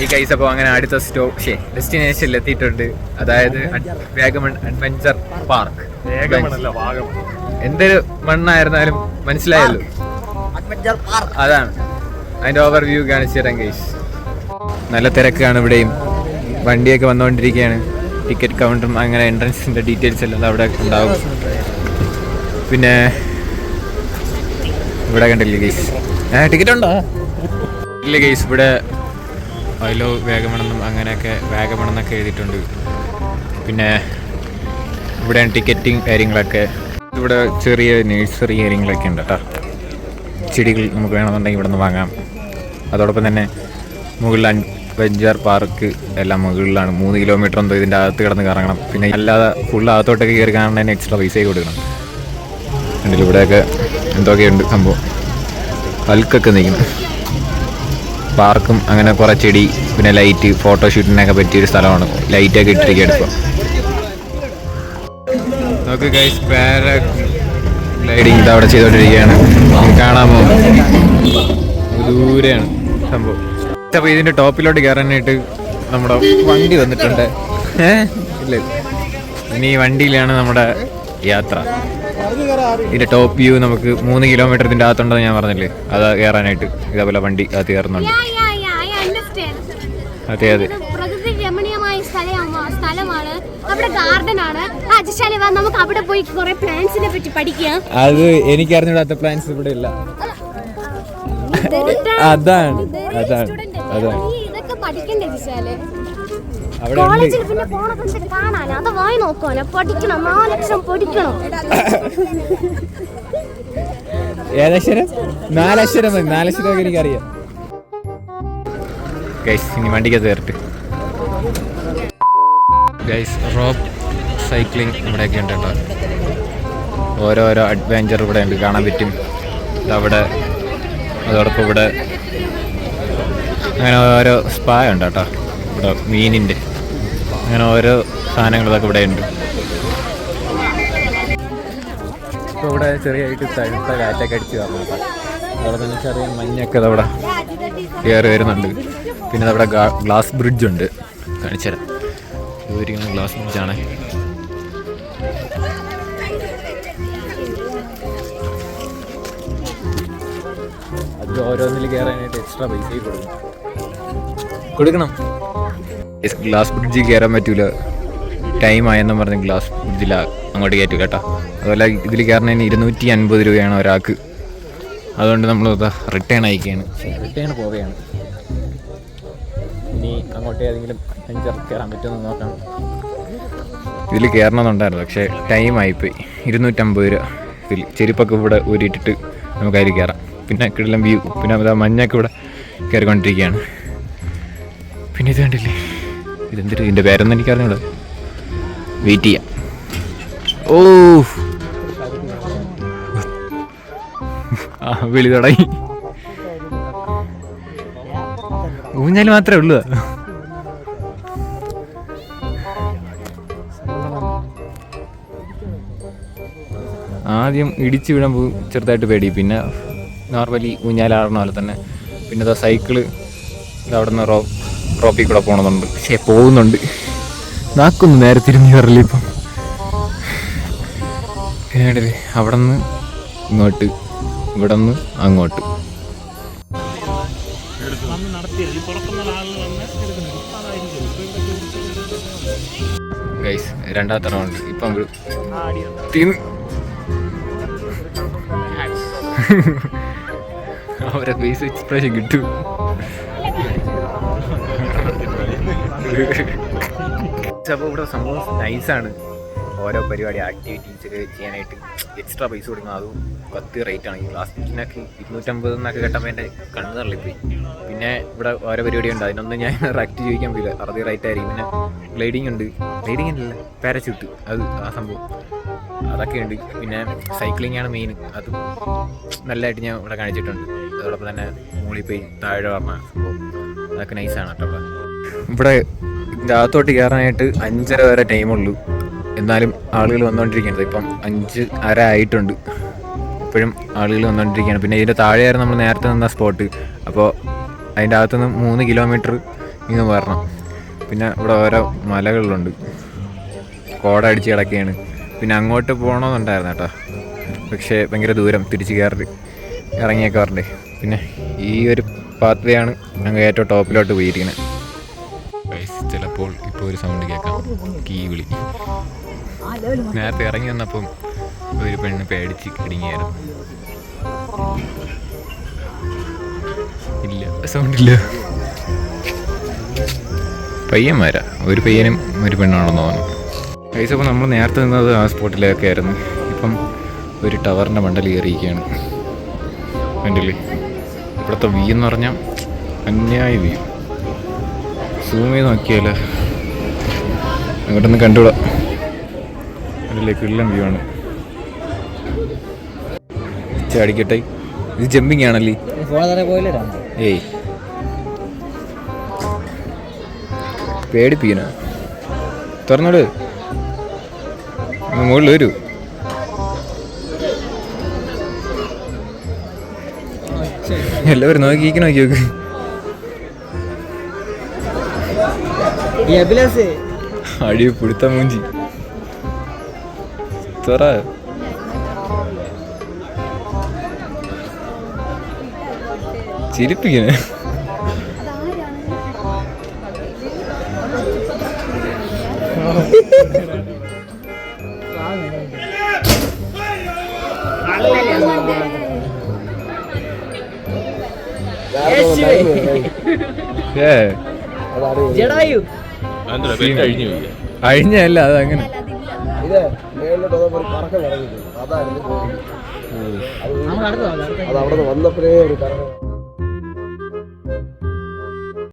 ഈ കൈസ് അപ്പോൾ അങ്ങനെ അടുത്ത ഡെസ്റ്റിനേഷനിൽ എത്തിയിട്ടുണ്ട്. അതായത് വാഗമൺ അഡ്വഞ്ചർ പാർക്ക്. എന്തൊരു മണ്ണായിരുന്നാലും മനസ്സിലായല്ലോ, അതാണ് അതിൻ്റെ ഓവർ വ്യൂ കാണിച്ചു തരാം ഗൈസ്. നല്ല തിരക്കാണ് ഇവിടെയും, വണ്ടിയൊക്കെ വന്നുകൊണ്ടിരിക്കുകയാണ്. ടിക്കറ്റ് കൗണ്ടറും അങ്ങനെ എൻട്രൻസിൻ്റെ ഡീറ്റെയിൽസ് എല്ലാം അവിടെ ഉണ്ടാവും. പിന്നെ ഇവിടെ കണ്ടില്ലേ ഗൈസ്, ടിക്കറ്റ് ഉണ്ടോ ഇല്ല ഗൈസ്. ഇവിടെ അതിലോ വാഗമണെന്നും അങ്ങനെയൊക്കെ വാഗമണെന്നൊക്കെ എഴുതിയിട്ടുണ്ട്. പിന്നെ ഇവിടെയാണ് ടിക്കറ്റിങ് കാര്യങ്ങളൊക്കെ. ഇവിടെ ചെറിയ നഴ്സറി കാര്യങ്ങളൊക്കെ ഉണ്ട് കേട്ടോ. ചെടികൾ നമുക്ക് വേണമെന്നുണ്ടെങ്കിൽ ഇവിടെ നിന്ന് വാങ്ങാം. അതോടൊപ്പം തന്നെ മുകളിൽ അഡ്വഞ്ചർ പാർക്ക് എല്ലാം മുകളിലാണ്. 3 കിലോമീറ്റർ എന്തോ ഇതിൻ്റെ അകത്ത് കിടന്ന് കറങ്ങണം. പിന്നെ അല്ലാതെ ഫുൾ അകത്തോട്ടൊക്കെ കയറി കാണുന്നതിന് എക്സ്ട്രാ പൈസയൊക്കെ കൊടുക്കണം. കണ്ടില്ല ഇവിടെയൊക്കെ എന്തൊക്കെയുണ്ട് സംഭവം. ഹൽക്കൊക്കെ നിൽക്കുന്നു. പാർക്കും അങ്ങനെ കുറേ ചെടി, പിന്നെ ലൈറ്റ്, ഫോട്ടോഷൂട്ടിനൊക്കെ പറ്റിയൊരു സ്ഥലമാണ്. ലൈറ്റൊക്കെ ഇട്ടിരിക്കുകയാണ് ഇപ്പോൾ. നമുക്ക് ഗൈസ് പാരാഗ്ലൈഡിങ് ഇത് അവിടെ ചെയ്തുകൊണ്ടിരിക്കുകയാണ്. കാണാമോ, ദൂരെയാണ് സംഭവം. അപ്പോൾ ഇതിൻ്റെ ടോപ്പിലോട്ട് കയറാനായിട്ട് നമ്മുടെ വണ്ടി വന്നിട്ടുണ്ട്. ഇല്ല, ഇനി ഈ വണ്ടിയിലാണ് നമ്മുടെ യാത്ര. ഇതിൻ്റെ ടോപ്പ് വ്യൂ നമുക്ക് 3 കിലോമീറ്റർ ഇതിൻ്റെ അകത്തുണ്ടെന്ന് ഞാൻ പറഞ്ഞില്ലേ, അത് കയറാനായിട്ട് ഇതേപോലെ വണ്ടി അത് കയറുന്നുണ്ട്. അതെ അതെ, പ്രകൃതി രമണീയമായ സ്ഥലമാണ്. അവിടെ ഗാർഡൻ ആണ്. നമുക്ക് അവിടെ പോയി കുറെ പ്ലാന്റ്സിനെ പറ്റി പഠിക്കാം. അത് എനിക്ക് അറിഞ്ഞൂടാത്ത പ്ലാന്റ്സ് ഇവിടെ ഇല്ല. അതാണ് അതാണ് അതാണ് ഇതൊക്കെ പഠിക്കണ്ടേ ജിഷാലെ? അവിടെ കോളേജിൽ പിന്നെ പോണത് കാണാനോ അത് വായി നോക്കാനോ പഠിക്കണം. 4 ലക്ഷം പഠിക്കണം. ഏതക്ഷരം? 4 അക്ഷരം മതി. 4 അക്ഷരമൊക്കെ എനിക്കറിയാം ഗൈസ്. ഇനി വണ്ടിക്കകത്ത് കയറിട്ട് ഗൈസ്, റോപ്പ് സൈക്ലിംഗ് ഇവിടെയൊക്കെ ഉണ്ട് കേട്ടോ. ഓരോരോ അഡ്വഞ്ചർ ഇവിടെ ഉണ്ട്, കാണാൻ പറ്റും. ഇതവിടെ, അതോടൊപ്പം ഇവിടെ അങ്ങനെ ഓരോ സ്പാ ഉണ്ട് കേട്ടോ. ഇവിടെ മീനിൻ്റെ അങ്ങനെ ഓരോ സാധനങ്ങളൊക്കെ ഇവിടെ ഉണ്ട്. ഇപ്പോൾ ഇവിടെ ചെറിയായിട്ട് തണുത്ത കാറ്റൊക്കെ അടിച്ച് കയറണം കേട്ടോ. അതുപോലെ തന്നെ ചെറിയ മഞ്ഞൊക്കെ അവിടെ കയറി വരുന്നുണ്ട്. പിന്നെ അവിടെ ഗ്ലാസ് ബ്രിഡ്ജ് ഉണ്ട്, കാണിച്ചു തരാം. ഇതൊരിക്കുന്ന ഗ്ലാസ് ബ്രിഡ്ജാണ്. അത് ഓരോന്നിൽ കയറാനായിട്ട് എക്സ്ട്രാ പൈസ കൊടുക്കണം. ഗ്ലാസ് ബ്രിഡ്ജിൽ കയറാൻ പറ്റൂല, ടൈം ആയെന്നും പറഞ്ഞ് ഗ്ലാസ് ബ്രിഡ്ജിൽ അങ്ങോട്ട് കയറ്റൂല കേട്ടോ. അതുപോലെ ഇതിൽ കയറുന്നതിന് 250 രൂപയാണ് ഒരാൾക്ക്. അതുകൊണ്ട് നമ്മൾ റിട്ടേൺ അയക്കുകയാണ്, റിട്ടേൺ പോവുകയാണ്. ഇനി അങ്ങോട്ട് ഏതെങ്കിലും അഡ്വഞ്ചർ കയറാൻ പറ്റുമെന്ന് നോക്കാം. ഇതിൽ കയറണമെന്നുണ്ടായിരുന്നു, പക്ഷേ ടൈം ആയിപ്പോയി. 250 രൂപ. ഇതിൽ ചെരുപ്പൊക്കെ ഇവിടെ ഊരിയിട്ടിട്ട് നമുക്ക് അതിൽ കയറാം. പിന്നെ കിടലം വ്യൂ, പിന്നെ മഞ്ഞൊക്കെ ഇവിടെ കയറിക്കൊണ്ടിരിക്കുകയാണ്. പിന്നെ ഇത് കണ്ടില്ലേ, ഇതെന്തൊരു, ഇതിൻ്റെ പേരൊന്നും എനിക്കറിഞ്ഞൂടെ. വെയിറ്റ് ചെയ്യാം. ഓ വിളി തുടങ്ങി. ഊഞ്ഞാൽ മാത്രമേ ഉള്ളൂ. ആദ്യം ഇടിച്ചു വീഴുമ്പോൾ ചെറുതായിട്ട് പേടി, പിന്നെ നോർമലി ഊഞ്ഞാലാടുന്ന പോലെ തന്നെ. പിന്നെ ഇതാ സൈക്കിള് അവിടെ നിന്ന് റോപ്പിൽ കൂടെ പോകണമെന്നുണ്ട്. പക്ഷേ പോകുന്നുണ്ട്, നാക്കൊന്ന് നേരെ തിരിഞ്ഞു വരില്ല ഇപ്പം. അവിടെ നിന്ന് ഇങ്ങോട്ട്, ഇവിടെ നിന്ന് അങ്ങോട്ട്. ഗൈസ്, 2ാമത്തെ റൗണ്ട് ഇപ്പം അവരെ ഫേസ് എക്സ്പ്രഷൻ കിട്ടും. അപ്പോൾ ഇവിടെ സംഭവം നൈസാണ്. ഓരോ പരിപാടി ആക്ടിവിറ്റീസൊക്കെ ചെയ്യാനായിട്ട് എക്സ്ട്രാ പൈസ കൊടുക്കണം. അതും 10 റേറ്റാണ്. ഈ ഗ്ലാസ് ബ്രിഡ്ജിനൊക്കെ 250 എന്നൊക്കെ കേട്ടപ്പോൾ എൻ്റെ കണ്ണ് തള്ളിപ്പോയി. പിന്നെ ഇവിടെ ഓരോ പരിപാടി ഉണ്ട്, അതിനൊന്നും ഞാൻ റെക്റ്റ് ചോദിക്കാൻ പോയില്ല. 60 റേറ്റ് ആയിരിക്കും. പിന്നെ ഗ്ലൈഡിങ് ഉണ്ട്, ഗ്ലൈഡിങ് അല്ല പാരച്യൂട്ട്, അത് ആ സംഭവം അതൊക്കെ ഉണ്ട്. പിന്നെ സൈക്ലിംഗ് ആണ് മെയിൻ, അതും നല്ലതായിട്ട് ഞാൻ ഇവിടെ കാണിച്ചിട്ടുണ്ട്. അതോടൊപ്പം തന്നെ മുകളിൽ പോയി താഴെ പറഞ്ഞ സംഭവം അതൊക്കെ നൈസാണ് കേട്ടോ. ഇവിടെ ഇതിൻ്റെ അകത്തോട്ട് കയറാനായിട്ട് 5:30 വരെ ടൈമുള്ളൂ. എന്നാലും ആളുകൾ വന്നുകൊണ്ടിരിക്കുകയാണ്. ഇപ്പം 5:30 ആയിട്ടുണ്ട്, ഇപ്പോഴും ആളുകൾ വന്നുകൊണ്ടിരിക്കുകയാണ്. പിന്നെ ഇതിൻ്റെ താഴെയായിരുന്നു നമ്മൾ നേരത്തെ നിന്ന സ്പോട്ട്. അപ്പോൾ അതിൻ്റെ അകത്തുനിന്ന് 3 കിലോമീറ്റർ ഇങ്ങ് വരണം. പിന്നെ ഇവിടെ ഓരോ മലകളിലുണ്ട്, കോട അടിച്ച് കിടക്കുകയാണ്. പിന്നെ അങ്ങോട്ട് പോകണമെന്നുണ്ടായിരുന്നു കേട്ടോ, പക്ഷേ ഭയങ്കര ദൂരം, തിരിച്ച് കയറി ഇറങ്ങിയൊക്കെ വരണ്ടേ. പിന്നെ ഈ ഒരു പാത്ത് വേ ആണ് ഞങ്ങൾ ഏറ്റവും ടോപ്പിലോട്ട് പോയിരിക്കുന്നത്. ചിലപ്പോൾ ഇപ്പോൾ ഒരു സൗണ്ട് കേൾക്കാം, കീ വിളി. നേരത്തെ ഇറങ്ങി വന്നപ്പം ഒരു പെണ്ണ് പേടിച്ച് കിടുങ്ങിയായിരുന്നു. ഇല്ല, സൗണ്ടില്ല. പയ്യന്മാരാ, ഒരു പയ്യനും ഒരു പെണ്ണാണെന്ന് തോന്നുന്നു. ഗൈസ്, അപ്പോൾ നമ്മൾ നേരത്തെ നിന്നത് ആ സ്പോട്ടിലൊക്കെ ആയിരുന്നു. ഇപ്പം ഒരു ടവറിൻ്റെ മണ്ടൽ കയറിയിരിക്കുകയാണ്. കണ്ടില്ലേ, ഇവിടുത്തെ വ്യൂ എന്ന് പറഞ്ഞാൽ അന്യായ വ്യൂ. സൂം ചെയ്ത് നോക്കിയാലോ, അങ്ങോട്ടൊന്ന് കണ്ടുകൂടാ. അതിലെ കിള്ളം വ്യൂ ആണ്. ചാടിക്കട്ടെ, ഇത് ജമ്പിങ് ആണല്ലേ? ഏയ്, പേടിപ്പിക്കണ. തുറന്നോട്, മുകളിൽ വരൂ. എല്ലാവരും നോക്കി നോക്ക്. അടി പിടുത്ത മൂഞ്ചി. തുറ. ചിരിപ്പിക്കണേ. അഴിഞ്ഞല്ല, അതങ്ങനെ. അത് അവിടെ വന്നപ്പോഴേ ഒരു